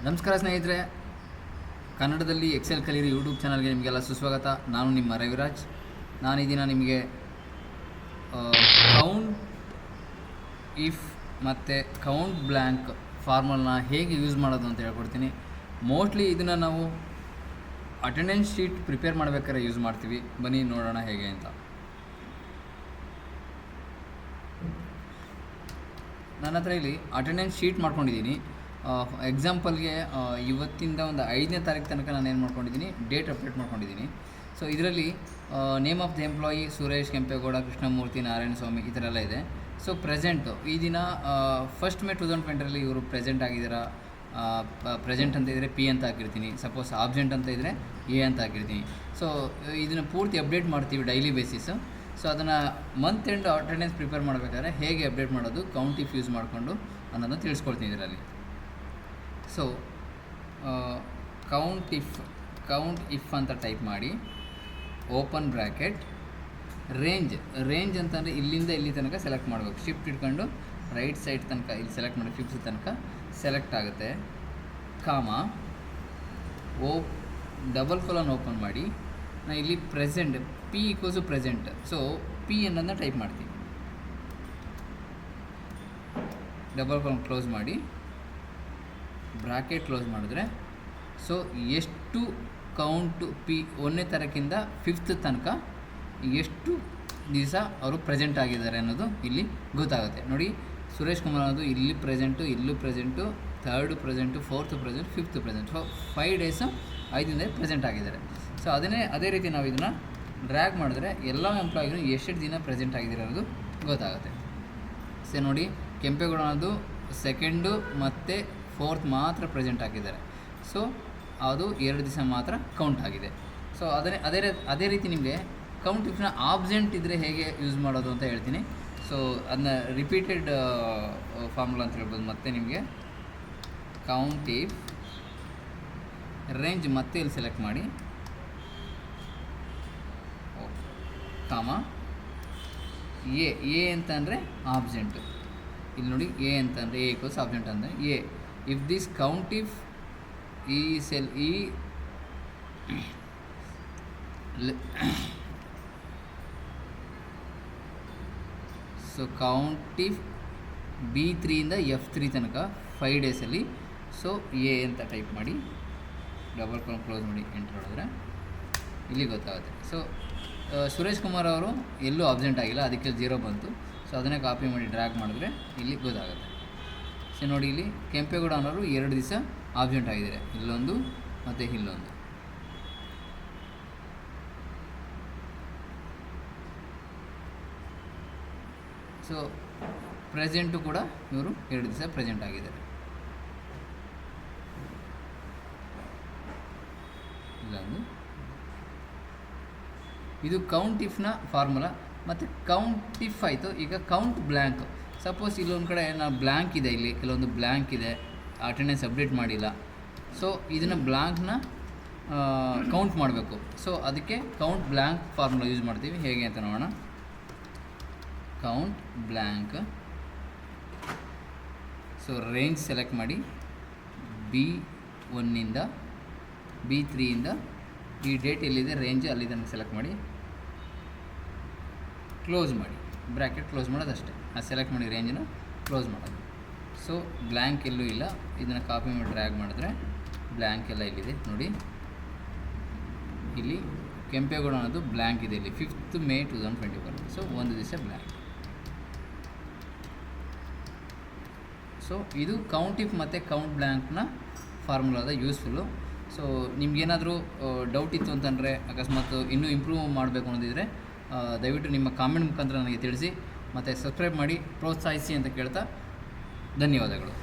ನಮಸ್ಕಾರ ಸ್ನೇಹಿತರೆ, ಕನ್ನಡದಲ್ಲಿ ಎಕ್ಸೆಲ್ ಕಲಿಯಿರಿ ಯೂಟ್ಯೂಬ್ ಚಾನಲ್ಗೆ ನಿಮಗೆಲ್ಲ ಸುಸ್ವಾಗತ. ನಾನು ನಿಮ್ಮ ರವಿರಾಜ್. ನಾನು ಈ ದಿನ ನಿಮಗೆ ಕೌಂಟ್ ಇಫ್ ಮತ್ತು ಕೌಂಟ್ ಬ್ಲ್ಯಾಂಕ್ ಫಾರ್ಮಲ್ನ ಹೇಗೆ ಯೂಸ್ ಮಾಡೋದು ಅಂತ ಹೇಳ್ಕೊಡ್ತೀನಿ. ಮೋಸ್ಟ್ಲಿ ಇದನ್ನು ನಾವು ಅಟೆಂಡೆನ್ಸ್ ಶೀಟ್ ಪ್ರಿಪೇರ್ ಮಾಡಬೇಕಾದ್ರೆ ಯೂಸ್ ಮಾಡ್ತೀವಿ. ಬನ್ನಿ ನೋಡೋಣ ಹೇಗೆ ಅಂತ. ನನ್ನ ಹತ್ರ ಇಲ್ಲಿ ಅಟೆಂಡೆನ್ಸ್ ಶೀಟ್ ಮಾಡ್ಕೊಂಡಿದ್ದೀನಿ. ಎಕ್ಸಾಂಪಲ್ಗೆ ಇವತ್ತಿಂದ ಒಂದು 5ನೇ ತಾರೀಕು ತನಕ ನಾನು ಏನು ಮಾಡ್ಕೊಂಡಿದ್ದೀನಿ, ಡೇಟ್ ಅಪ್ಡೇಟ್ ಮಾಡ್ಕೊಂಡಿದ್ದೀನಿ. ಸೊ ಇದರಲ್ಲಿ name of the employee Suresh Kempegowda, Krishnamurthy, Narayanaswamy ಈ ಥರ ಎಲ್ಲ ಇದೆ. ಸೊ ಪ್ರೆಸೆಂಟು ಈ ದಿನ 1 ಮೇ 2020 ಇವರು ಪ್ರೆಸೆಂಟ್ ಆಗಿದ್ದೀರಾ. ಪ್ರೆಸೆಂಟ್ ಅಂತ ಇದ್ದರೆ ಪಿ ಅಂತ ಹಾಕಿರ್ತೀನಿ. ಸಪೋಸ್ ಆಬ್ಸೆಂಟ್ ಅಂತ ಇದ್ದರೆ ಎ ಅಂತ ಹಾಕಿರ್ತೀನಿ. ಸೊ ಇದನ್ನು ಪೂರ್ತಿ ಅಪ್ಡೇಟ್ ಮಾಡ್ತೀವಿ ಡೈಲಿ ಬೇಸಿಸು. ಸೊ ಅದನ್ನು ಮಂತ್ ಎಂಡ್ ಅಟೆಂಡೆನ್ಸ್ ಪ್ರಿಪೇರ್ ಮಾಡಬೇಕಾದ್ರೆ ಹೇಗೆ ಅಪ್ಡೇಟ್ ಮಾಡೋದು, ಕೌಂಟ್ ಇಫ್ ಯೂಸ್ ಮಾಡಿಕೊಂಡು ಅನ್ನೋದನ್ನು ತಿಳಿಸ್ಕೊಡ್ತೀನಿ ಇದರಲ್ಲಿ. ಸೊ ಕೌಂಟ್ ಇಫ್ ಅಂತ ಟೈಪ್ ಮಾಡಿ, ಓಪನ್ ಬ್ರ್ಯಾಕೆಟ್, ರೇಂಜ್ ಅಂತಂದರೆ ಇಲ್ಲಿಂದ ಇಲ್ಲಿ ತನಕ ಸೆಲೆಕ್ಟ್ ಮಾಡಬೇಕು. ಶಿಫ್ಟ್ ಇಟ್ಕೊಂಡು ರೈಟ್ ಸೈಡ್ ತನಕ ಇಲ್ಲಿ ಸೆಲೆಕ್ಟ್ ಮಾಡಿ 5th ತನಕ ಸೆಲೆಕ್ಟ್ ಆಗುತ್ತೆ. ಕಾಮ, ಡಬಲ್ ಕೊಲನ್ ಓಪನ್ ಮಾಡಿ, ನಾನು ಇಲ್ಲಿ present P equals present. So P ಅನ್ನೋದನ್ನ ಟೈಪ್ ಮಾಡ್ತೀನಿ. ಡಬಲ್ ಕೊಲನ್ ಕ್ಲೋಸ್ ಮಾಡಿ, ಬ್ರಾಕೆಟ್ ಕ್ಲೋಸ್ ಮಾಡಿದ್ರೆ ಸೊ ಎಷ್ಟು ಕೌಂಟು ಪಿ 1ನೇ ತಾರೀಕಿಂದ 5th ತನಕ ಎಷ್ಟು ದಿವಸ ಅವರು ಪ್ರೆಸೆಂಟ್ ಆಗಿದ್ದಾರೆ ಅನ್ನೋದು ಇಲ್ಲಿ ಗೊತ್ತಾಗುತ್ತೆ. ನೋಡಿ, ಸುರೇಶ್ ಕುಮಾರ್ ಅನ್ನೋದು ಇಲ್ಲಿ ಪ್ರೆಸೆಂಟು, ಇಲ್ಲೂ present, 3rd present, 4th present, 5th present. So 5 days 5 ದಿನ ಪ್ರೆಸೆಂಟ್ ಆಗಿದ್ದಾರೆ. ಸೊ ಅದೇ ರೀತಿ ನಾವು ಇದನ್ನು ಡ್ರ್ಯಾಗ್ ಮಾಡಿದ್ರೆ ಎಲ್ಲ ಎಂಪ್ಲಾಯಿಗಳು ಎಷ್ಟು ದಿನ ಪ್ರೆಸೆಂಟ್ ಆಗಿದ್ದಾರೆ ಅನ್ನೋದು ಗೊತ್ತಾಗುತ್ತೆ. ಸೊ ನೋಡಿ, ಕೆಂಪೇಗೌಡ ಅನ್ನೋದು 2nd ಮತ್ತು 4th ಮಾತ್ರ ಪ್ರೆಸೆಂಟ್ ಆಗಿದ್ದಾರೆ. ಸೊ ಅದು 2 ದಿವಸ ಮಾತ್ರ ಕೌಂಟ್ ಆಗಿದೆ. ಸೊ ಅದೇ ರೀತಿ ನಿಮಗೆ ಕೌಂಟ್ ಇಫ್ನ ಆಬ್ಸೆಂಟ್ ಇದ್ದರೆ ಹೇಗೆ ಯೂಸ್ ಮಾಡೋದು ಅಂತ ಹೇಳ್ತೀನಿ. ಸೊ ಅದನ್ನ ರಿಪೀಟೆಡ್ ಫಾರ್ಮುಲಾ ಅಂತ ಹೇಳ್ಬೋದು. ಮತ್ತೆ ನಿಮಗೆ ಕೌಂಟ್ ಇಫ್ ರೇಂಜ್ ಮತ್ತೆ ಇಲ್ಲಿ ಸೆಲೆಕ್ಟ್ ಮಾಡಿ, ಕಾಮ ಎ ಅಂತ ಅಂದರೆ ಆಬ್ಸೆಂಟು. ಇಲ್ಲಿ ನೋಡಿ, ಎ ಅಂತ ಅಂದರೆ ಎ ಈಕ್ವಲ್ಸ್ ಆಬ್ಸೆಂಟ್ ಅಂದರೆ A. If this count if ಈ cell so count if B3 ಇಂದ F3 ತನಕ 5 ಡೇಸಲ್ಲಿ. ಸೊ ಎ ಅಂತ ಟೈಪ್ ಮಾಡಿ, ಡಬಲ್ ಕೊಲನ್ ಕ್ಲೋಸ್ ಮಾಡಿ, ಎಂಟರ್ ಹೊಡೆದ್ರೆ ಇಲ್ಲಿ ಗೊತ್ತಾಗುತ್ತೆ. ಸೊ ಸುರೇಶ್ ಕುಮಾರ್ ಅವರು ಎಲ್ಲೂ ಆಬ್ಸೆಂಟ್ ಆಗಿಲ್ಲ, ಅದಕ್ಕೆ 0 ಬಂತು. ಸೊ ಅದನ್ನೇ ಕಾಪಿ ಮಾಡಿ ಡ್ರ್ಯಾಗ್ ಮಾಡಿದ್ರೆ ಇಲ್ಲಿ ಗೊತ್ತಾಗುತ್ತೆ. ಸೊ ನೋಡಿ, ಇಲ್ಲಿ ಕೆಂಪೇಗೌಡ ಅನ್ನೋರು 2 ದಿವಸ ಆಬ್ಸೆಂಟ್ ಆಗಿದ್ದಾರೆ, ಇಲ್ಲೊಂದು ಮತ್ತು ಇಲ್ಲೊಂದು. ಸೊ ಪ್ರೆಸೆಂಟು ಕೂಡ ಇವರು 2 ದಿವಸ ಪ್ರೆಸೆಂಟ್ ಆಗಿದ್ದಾರೆ. ಇಲ್ಲೊಂದು. ಇದು ಕೌಂಟ್ ಇಫ್ನ ಫಾರ್ಮುಲಾ. ಮತ್ತು ಕೌಂಟ್ ಇಫ್ ಆಯಿತು. ಈಗ ಕೌಂಟ್ ಬ್ಲ್ಯಾಂಕ್. ಸಪೋಸ್ ಇಲ್ಲೊಂದು ಕಡೆ ನಾನು ಬ್ಲ್ಯಾಂಕ್ ಇದೆ, ಇಲ್ಲಿ ಕೆಲವೊಂದು ಬ್ಲ್ಯಾಂಕ್ ಇದೆ, ಅಟೆಂಡೆನ್ಸ್ ಅಪ್ಡೇಟ್ ಮಾಡಿಲ್ಲ. ಸೊ ಇದನ್ನು ಬ್ಲ್ಯಾಂಕ್ನ ಕೌಂಟ್ ಮಾಡಬೇಕು. ಸೊ ಅದಕ್ಕೆ ಕೌಂಟ್ ಬ್ಲ್ಯಾಂಕ್ ಫಾರ್ಮುಲಾ ಯೂಸ್ ಮಾಡ್ತೀವಿ. ಹೇಗೆ ಅಂತ ನೋಡೋಣ. Count blank. So range select ಮಾಡಿ, B1 ಇಂದ B3 ಇಂದ ಈ ಡೇಟ್ ಎಲ್ಲಿದೆ ರೇಂಜ್ ಅಲ್ಲಿ ತನಕ ಸೆಲೆಕ್ಟ್ ಮಾಡಿ, ಕ್ಲೋಸ್ ಮಾಡಿ, ಬ್ರ್ಯಾಕೆಟ್ ಕ್ಲೋಸ್ ಮಾಡೋದು ಅಷ್ಟೇ. ಸೆಲೆಕ್ಟ್ ಮಾಡಿ ರೇಂಜನ್ನು ಕ್ಲೋಸ್ ಮಾಡೋದು. ಸೊ ಬ್ಲ್ಯಾಂಕ್ ಎಲ್ಲೂ ಇಲ್ಲ. ಇದನ್ನು ಕಾಪಿ ಮಾಡಿ ಡ್ರ್ಯಾಗ್ ಮಾಡಿದ್ರೆ ಬ್ಲ್ಯಾಂಕ್ ಎಲ್ಲ ಇಲ್ಲಿದೆ. ನೋಡಿ, ಇಲ್ಲಿ ಕೆಂಪೇಗೌಡ ಅನ್ನೋದು ಬ್ಲ್ಯಾಂಕ್ ಇದೆ, ಇಲ್ಲಿ 5th ಮೇ 2021. ಸೊ 1 ದಿವಸ ಬ್ಲ್ಯಾಂಕ್. ಸೊ ಇದು ಕೌಂಟ್ ಇಫ್ ಮತ್ತು ಕೌಂಟ್ ಬ್ಲ್ಯಾಂಕ್ನ ಫಾರ್ಮುಲಾದ ಯೂಸ್ಫುಲ್ಲು. ಸೊ ನಿಮ್ಗೇನಾದರೂ ಡೌಟ್ ಇತ್ತು ಅಂತಂದರೆ, ಅಕಸ್ಮಾತ್ ಇನ್ನೂ ಇಂಪ್ರೂವ್ ಮಾಡಬೇಕು ಅನ್ನೋದಿದ್ರೆ ದಯವಿಟ್ಟು ನಿಮ್ಮ ಕಾಮೆಂಟ್ ಮುಖಾಂತರ ನನಗೆ ತಿಳಿಸಿ. ಮತ್ತು ಸಬ್ಸ್ಕ್ರೈಬ್ ಮಾಡಿ ಪ್ರೋತ್ಸಾಹಿಸಿ ಅಂತ ಕೇಳ್ತಾ ಧನ್ಯವಾದಗಳು.